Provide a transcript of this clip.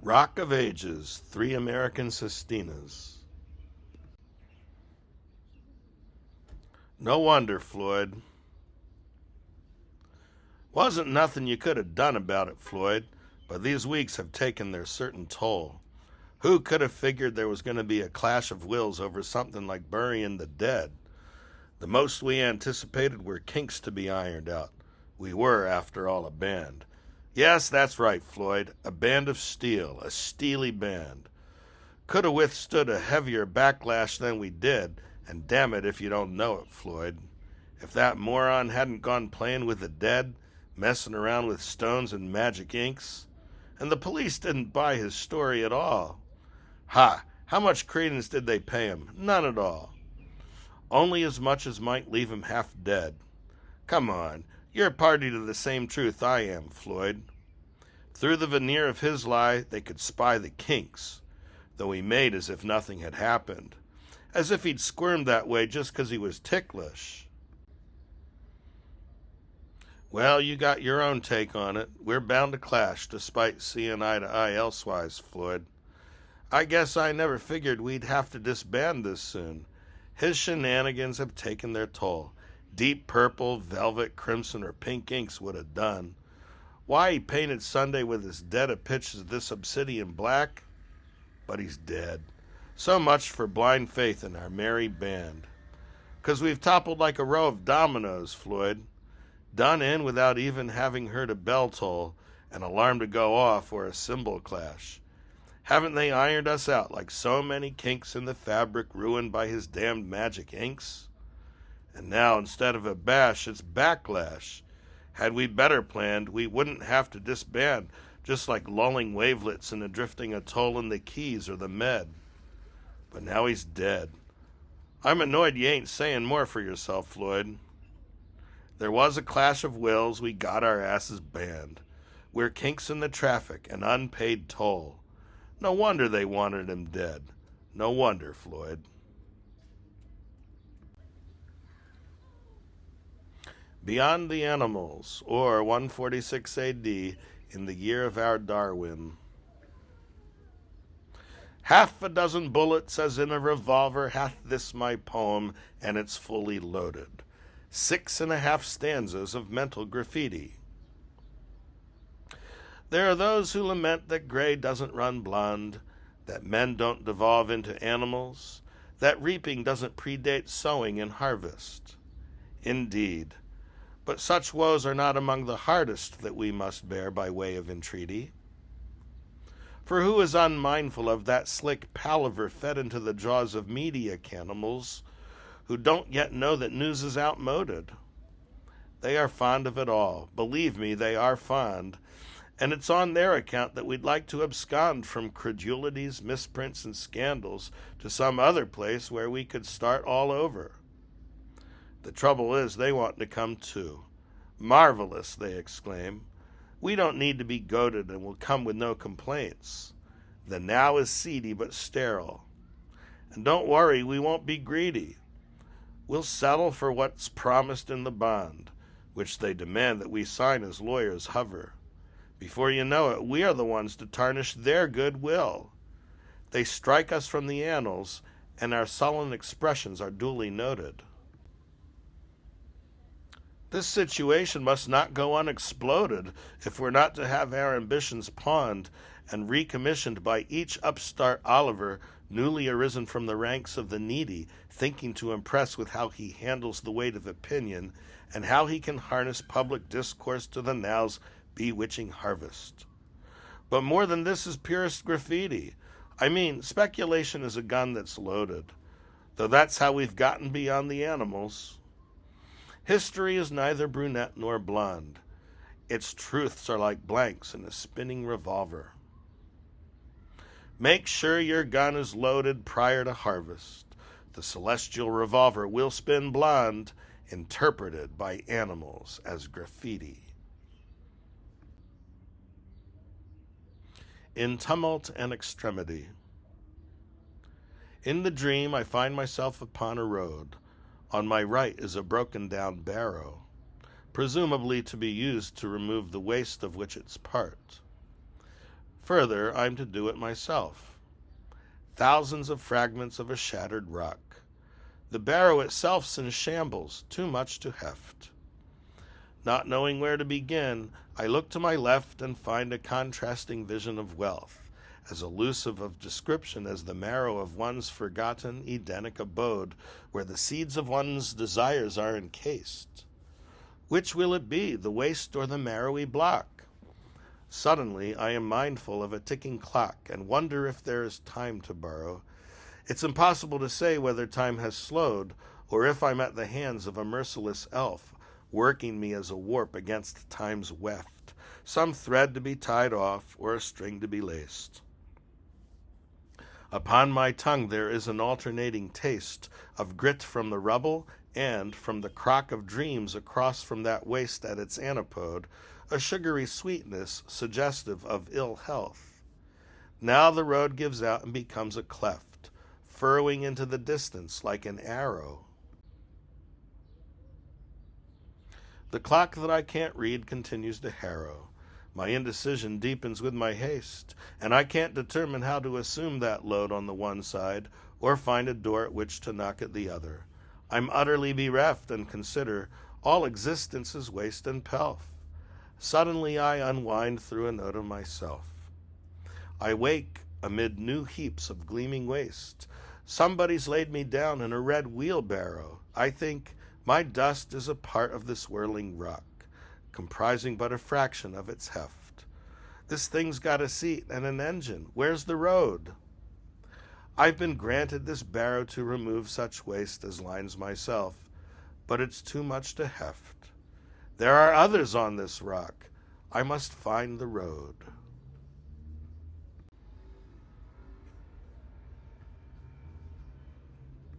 Rock of Ages, 3 American Sestinas. No wonder, Floyd. Wasn't nothing you could have done about it, Floyd, but these weeks have taken their certain toll. Who could have figured there was going to be a clash of wills over something like burying the dead? The most we anticipated were kinks to be ironed out. We were, after all, a band. Yes, that's right, Floyd. A band of steel, a steely band. Could have withstood a heavier backlash than we did, and damn it if you don't know it, Floyd. If that moron hadn't gone playing with the dead, messing around with stones and magic inks, and the police didn't buy his story at all. Ha! How much credence did they pay him? None at all. Only as much as might leave him half dead. Come on, you're party to the same truth I am, Floyd. Through the veneer of his lie, they could spy the kinks, though he made as if nothing had happened, as if he'd squirmed that way just 'cause he was ticklish. Well, you got your own take on it. We're bound to clash, despite seeing eye to eye elsewise, Floyd. I guess I never figured we'd have to disband this soon. His shenanigans have taken their toll. Deep purple, velvet, crimson, or pink inks would have done. Why he painted Sunday with as dead a pitch as this obsidian black? But he's dead. So much for blind faith in our merry band. 'Cause we've toppled like a row of dominoes, Floyd. Done in without even having heard a bell toll, an alarm to go off, or a cymbal clash. Haven't they ironed us out like so many kinks in the fabric ruined by his damned magic inks? And now, instead of a bash, it's backlash. Had we better planned, we wouldn't have to disband, just like lulling wavelets in a drifting atoll in the Keys or the Med. But now he's dead. I'm annoyed you ain't saying more for yourself, Floyd. There was a clash of wills, we got our asses banned. We're kinks in the traffic, an unpaid toll. No wonder they wanted him dead. No wonder, Floyd. Beyond the Animals, or 146 AD, in the year of our Darwin. Half a dozen bullets as in a revolver hath this my poem, and it's fully loaded. 6.5 stanzas of mental graffiti. There are those who lament that gray doesn't run blonde, that men don't devolve into animals, that reaping doesn't predate sowing and harvest. Indeed, but such woes are not among the hardest that we must bear by way of entreaty. For who is unmindful of that slick palaver fed into the jaws of media cannibals who don't yet know that news is outmoded? They are fond of it all. Believe me, they are fond. And it's on their account that we'd like to abscond from credulities, misprints, and scandals to some other place where we could start all over. The trouble is they want to come too. Marvelous, they exclaim. We don't need to be goaded and will come with no complaints. The now is seedy but sterile. And don't worry, we won't be greedy. We'll settle for what's promised in the bond, which they demand that we sign as lawyers hover. Before you know it, we are the ones to tarnish their goodwill. They strike us from the annals, and our sullen expressions are duly noted. This situation must not go unexploded if we're not to have our ambitions pawned and recommissioned by each upstart Oliver newly arisen from the ranks of the needy, thinking to impress with how he handles the weight of opinion and how he can harness public discourse to the now's bewitching harvest. But more than this is purest graffiti. I mean, speculation is a gun that's loaded, though that's how we've gotten beyond the animals. History is neither brunette nor blonde. Its truths are like blanks in a spinning revolver. Make sure your gun is loaded prior to harvest. The celestial revolver will spin blonde, interpreted by animals as graffiti. In tumult and extremity. In the dream I find myself upon a road. On my right is a broken-down barrow, presumably to be used to remove the waste of which it's part. Further, I'm to do it myself. Thousands of fragments of a shattered rock. The barrow itself's in shambles, too much to heft. Not knowing where to begin, I look to my left and find a contrasting vision of wealth, as elusive of description as the marrow of one's forgotten Edenic abode, where the seeds of one's desires are encased. Which will it be, the waste or the marrowy block? Suddenly, I am mindful of a ticking clock and wonder if there is time to borrow. It's impossible to say whether time has slowed, or if I'm at the hands of a merciless elf, working me as a warp against time's weft, some thread to be tied off or a string to be laced. Upon my tongue there is an alternating taste of grit from the rubble and, from the crock of dreams across from that waste at its antipode, a sugary sweetness suggestive of ill health. Now the road gives out and becomes a cleft, furrowing into the distance like an arrow. The clock that I can't read continues to harrow. My indecision deepens with my haste, and I can't determine how to assume that load on the one side or find a door at which to knock at the other. I'm utterly bereft and consider all existence is waste and pelf. Suddenly I unwind through a note of myself. I wake amid new heaps of gleaming waste. Somebody's laid me down in a red wheelbarrow. I think my dust is a part of this whirling rock, comprising but a fraction of its heft. This thing's got a seat and an engine. Where's the road? I've been granted this barrow to remove such waste as lines myself, but it's too much to heft. There are others on this rock. I must find the road.